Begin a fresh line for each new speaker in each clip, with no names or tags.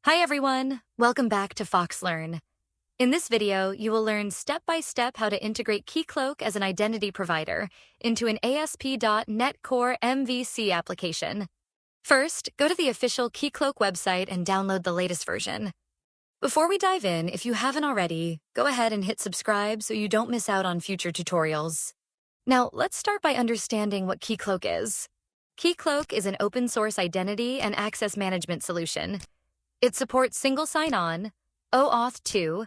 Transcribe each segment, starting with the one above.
Hi everyone, welcome back to FoxLearn. In this video, you will learn step-by-step how to integrate Keycloak as an identity provider into an ASP.NET Core MVC application. First, go to the official Keycloak website and download the latest version. Before we dive in, if you haven't already, go ahead and hit subscribe so you don't miss out on future tutorials. Now, let's start by understanding what Keycloak is. Keycloak is an open-source identity and access management solution. It supports single sign-on, OAuth 2,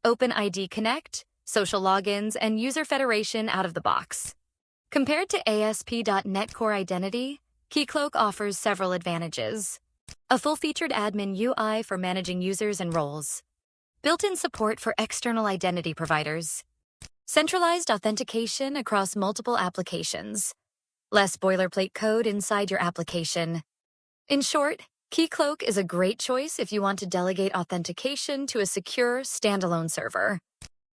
OpenID Connect, social logins, and user federation out of the box. Compared to ASP.NET Core Identity, Keycloak offers several advantages. A full-featured admin UI for managing users and roles. Built-in support for external identity providers. Centralized authentication across multiple applications. Less boilerplate code inside your application. In short, Keycloak is a great choice if you want to delegate authentication to a secure, standalone server.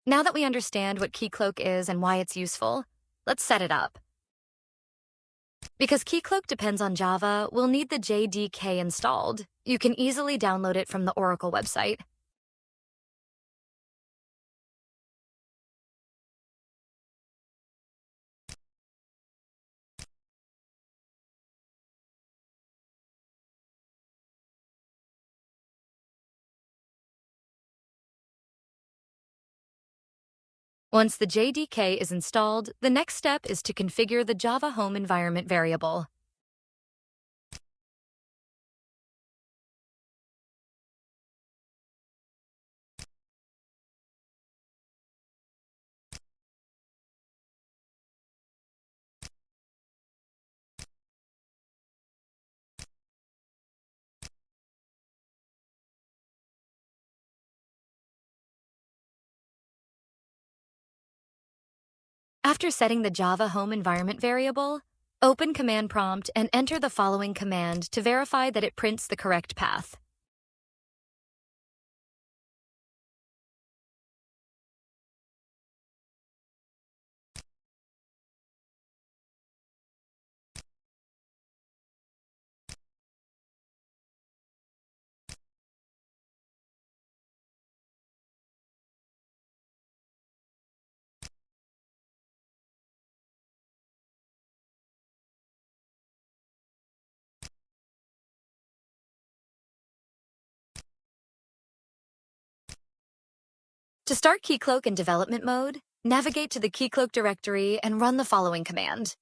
Now that we understand what Keycloak is and why it's useful, let's set it up. Because Keycloak depends on Java, we'll need the JDK installed. You can easily download it from the Oracle website. Once the JDK is installed, the next step is to configure the Java home environment variable. After setting the Java home environment variable, open Command Prompt and enter the following command to verify that it prints the correct path. To start Keycloak in development mode, navigate to the Keycloak directory and run the following command.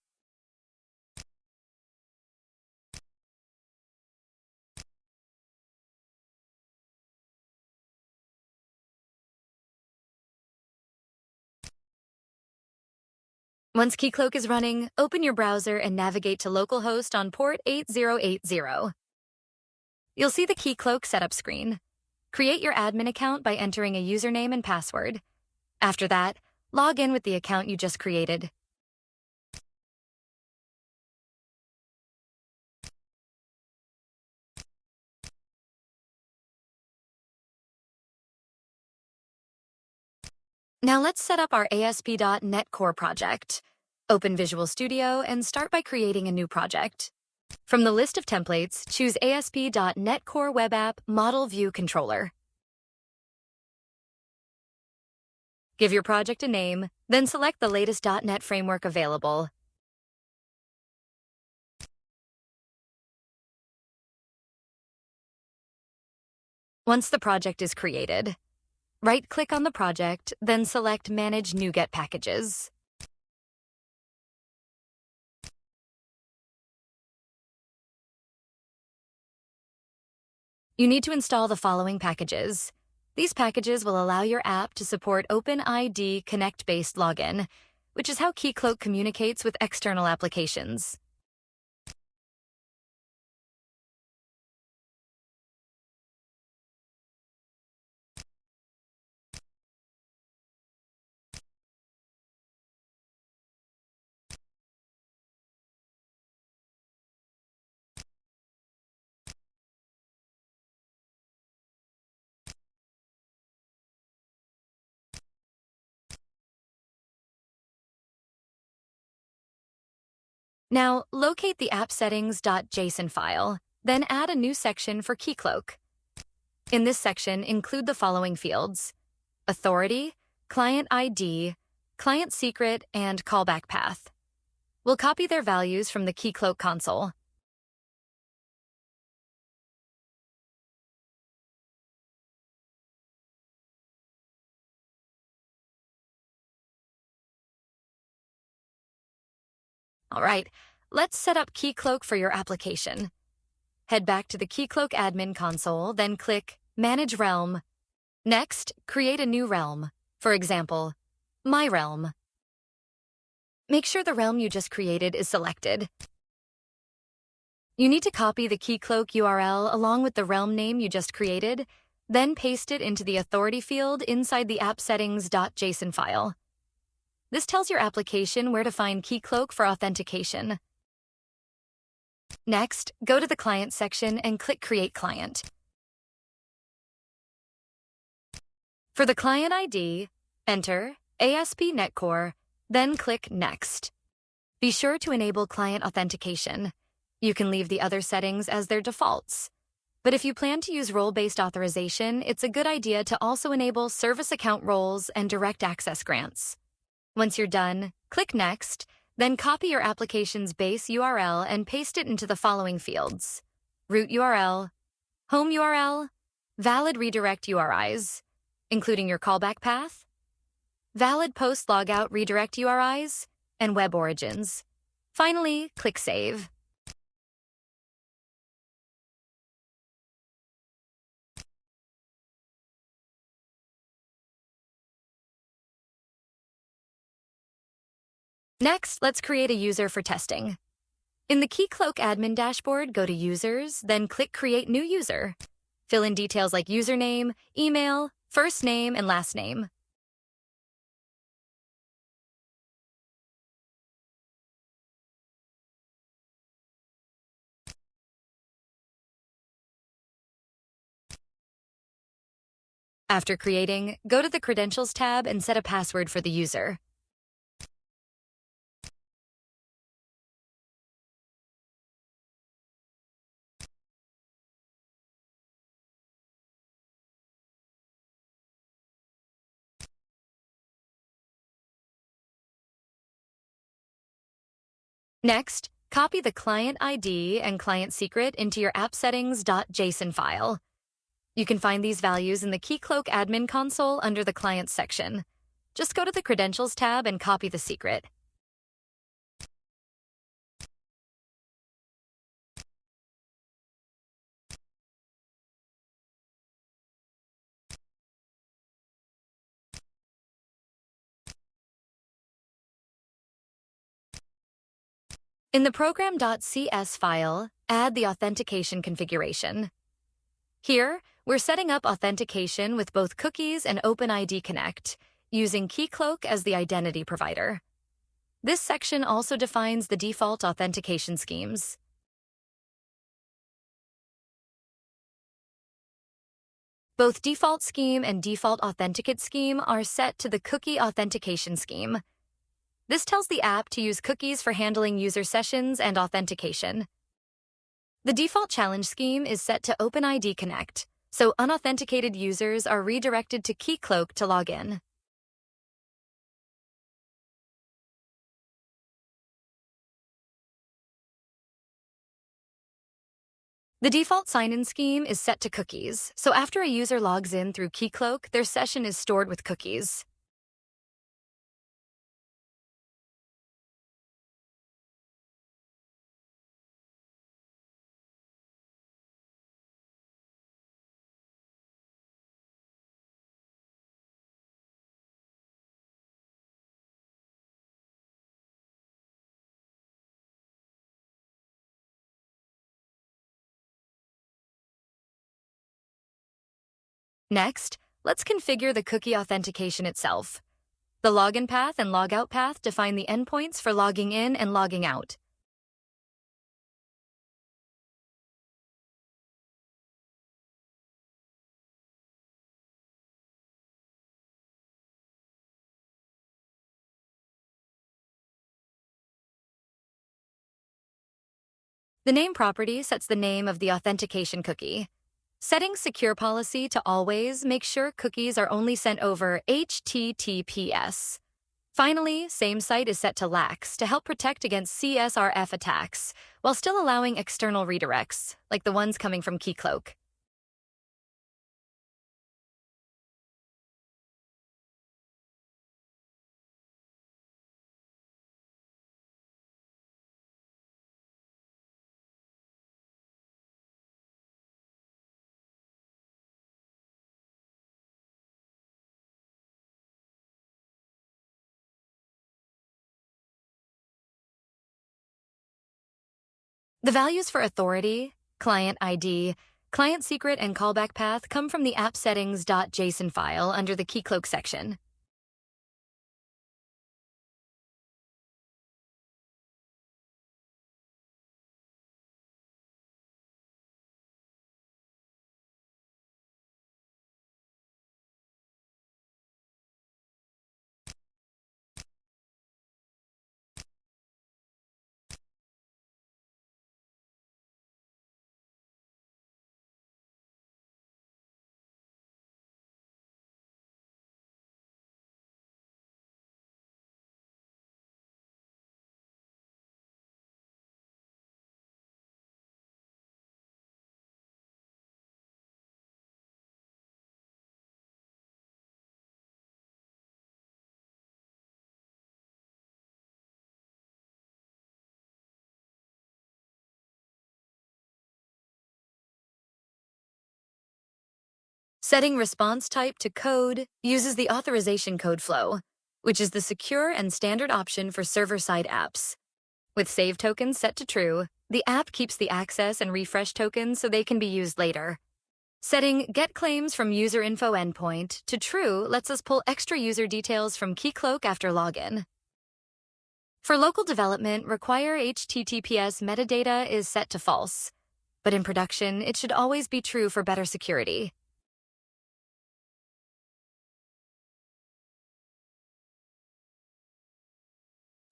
Once Keycloak is running, open your browser and navigate to localhost on port 8080. You'll see the Keycloak setup screen. Create your admin account by entering a username and password. After that, log in with the account you just created. Now let's set up our ASP.NET Core project. Open Visual Studio and start by creating a new project. From the list of templates, choose ASP.NET Core Web App Model View Controller. Give your project a name, then select the latest .NET framework available. Once the project is created, right-click on the project, then select Manage NuGet Packages. You need to install the following packages. These packages will allow your app to support OpenID Connect-based login, which is how Keycloak communicates with external applications. Now, locate the appsettings.json file, then add a new section for Keycloak. In this section, include the following fields: authority, client ID, client secret, and callback path. We'll copy their values from the Keycloak console. All right, let's set up Keycloak for your application. Head back to the Keycloak admin console, then click Manage Realm. Next, create a new realm. For example, My Realm. Make sure the realm you just created is selected. You need to copy the Keycloak URL along with the realm name you just created, then paste it into the authority field inside the appsettings.json file. This tells your application where to find Keycloak for authentication. Next, go to the Client section and click Create Client. For the client ID, enter ASP.NET Core, then click Next. Be sure to enable client authentication. You can leave the other settings as their defaults. But if you plan to use role-based authorization, it's a good idea to also enable service account roles and direct access grants. Once you're done, click Next, then copy your application's base URL and paste it into the following fields: root URL, home URL, valid redirect URIs, including your callback path, valid post-logout redirect URIs, and web origins. Finally, click Save. Next, let's create a user for testing. In the Keycloak admin dashboard, go to Users, then click Create New User. Fill in details like username, email, first name, and last name. After creating, go to the Credentials tab and set a password for the user. Next, copy the client ID and client secret into your appsettings.json file. You can find these values in the Keycloak admin console under the Clients section. Just go to the Credentials tab and copy the secret. In the Program.cs file, add the authentication configuration. Here, we're setting up authentication with both cookies and OpenID Connect, using Keycloak as the identity provider. This section also defines the default authentication schemes. Both default scheme and default authenticate scheme are set to the cookie authentication scheme. This tells the app to use cookies for handling user sessions and authentication. The default challenge scheme is set to OpenID Connect, so unauthenticated users are redirected to Keycloak to log in. The default sign-in scheme is set to cookies, so after a user logs in through Keycloak, their session is stored with cookies. Next, let's configure the cookie authentication itself. The login path and logout path define the endpoints for logging in and logging out. The name property sets the name of the authentication cookie. Setting secure policy to always make sure cookies are only sent over HTTPS. Finally, same site is set to lax to help protect against CSRF attacks, while still allowing external redirects, like the ones coming from Keycloak. The values for authority, client ID, client secret, and callback path come from the appsettings.json file under the Keycloak section. Setting response type to code uses the authorization code flow, which is the secure and standard option for server-side apps. With save tokens set to true, the app keeps the access and refresh tokens so they can be used later. Setting get claims from user info endpoint to true lets us pull extra user details from Keycloak after login. For local development, require HTTPS metadata is set to false, but in production, it should always be true for better security.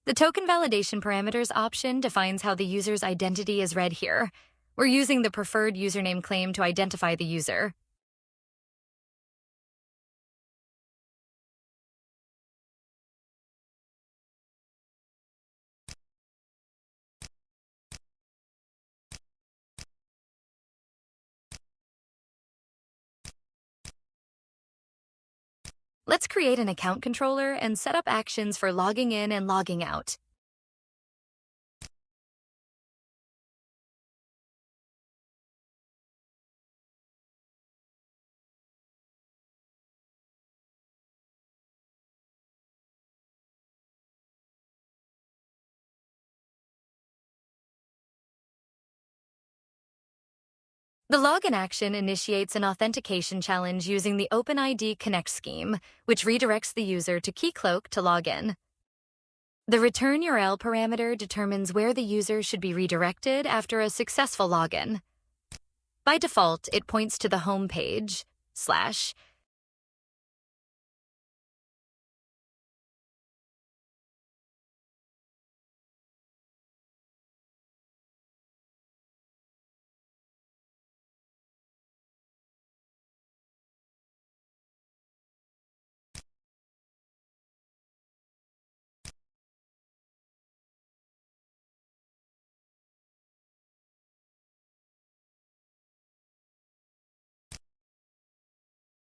The token validation parameters option defines how the user's identity is read here. We're using the preferred username claim to identify the user. Let's create an account controller and set up actions for logging in and logging out. The login action initiates an authentication challenge using the OpenID Connect scheme, which redirects the user to Keycloak to log in. The return URL parameter determines where the user should be redirected after a successful login. By default, it points to the home page, /.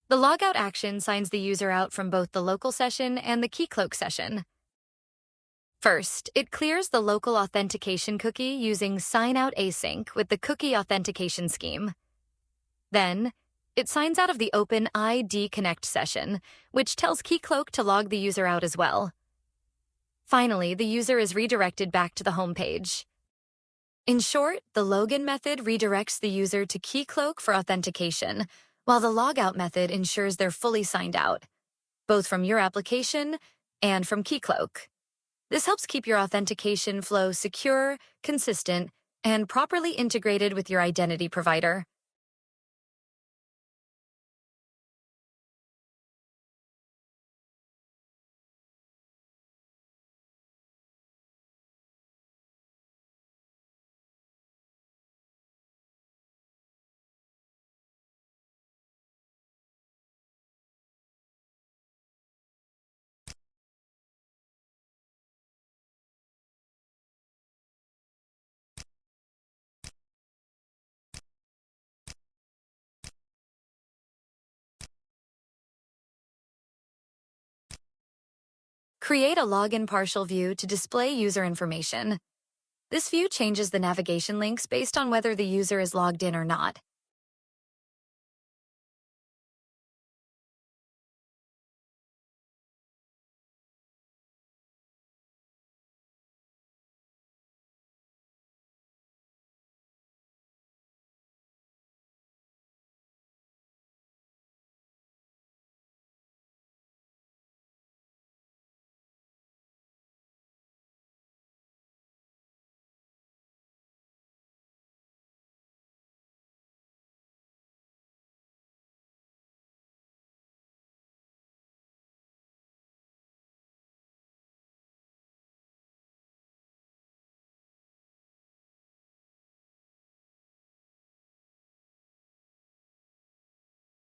The logout action signs the user out from both the local session and the Keycloak session. First, it clears the local authentication cookie using sign-out async with the cookie authentication scheme. Then, it signs out of the OpenID Connect session, which tells Keycloak to log the user out as well. Finally, the user is redirected back to the home page. In short, the login method redirects the user to Keycloak for authentication, while the logout method ensures they're fully signed out, both from your application and from Keycloak. This helps keep your authentication flow secure, consistent, and properly integrated with your identity provider. Create a login partial view to display user information. This view changes the navigation links based on whether the user is logged in or not.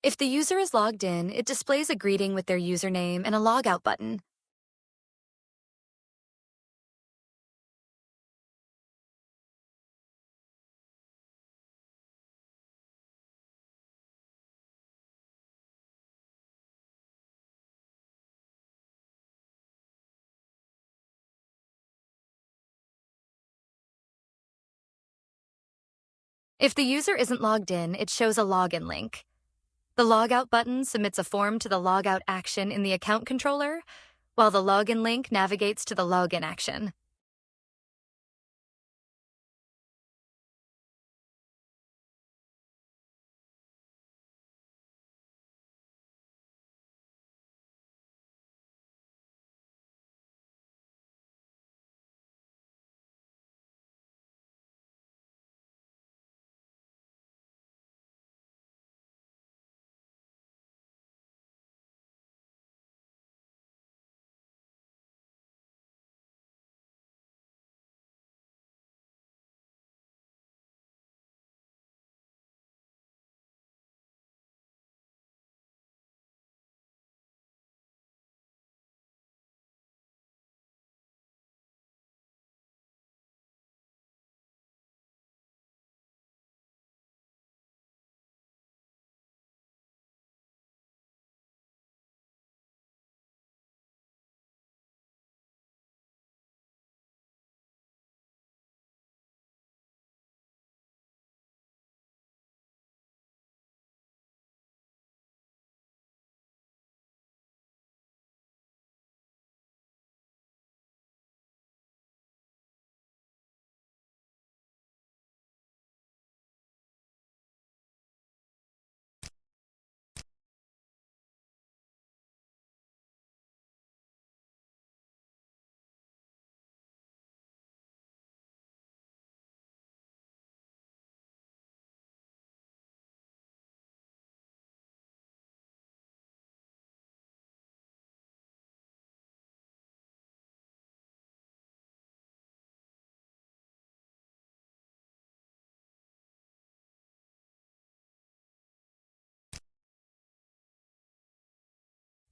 If the user is logged in, it displays a greeting with their username and a logout button. If the user isn't logged in, it shows a login link. The logout button submits a form to the logout action in the account controller, while the login link navigates to the login action.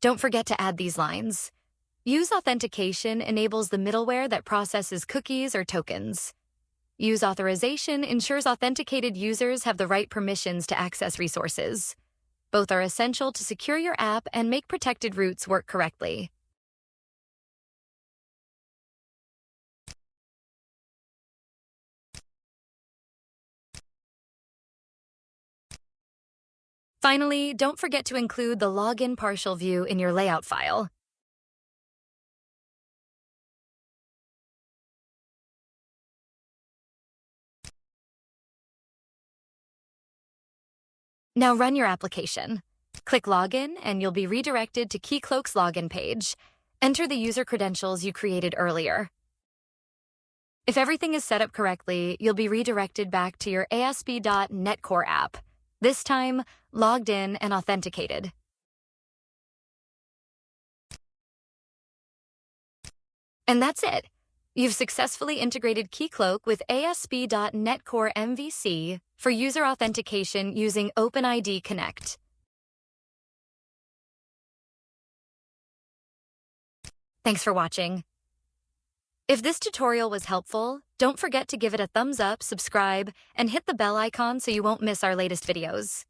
Don't forget to add these lines. Use authentication enables the middleware that processes cookies or tokens. Use authorization ensures authenticated users have the right permissions to access resources. Both are essential to secure your app and make protected routes work correctly. Finally, don't forget to include the login partial view in your layout file. Now run your application. Click Login and you'll be redirected to Keycloak's login page. Enter the user credentials you created earlier. If everything is set up correctly, you'll be redirected back to your ASP.NET Core app, this time logged in and authenticated. And that's it. You've successfully integrated Keycloak with ASP.NET Core MVC for user authentication using OpenID Connect. Thanks for watching. If this tutorial was helpful, don't forget to give it a thumbs up, subscribe, and hit the bell icon so you won't miss our latest videos.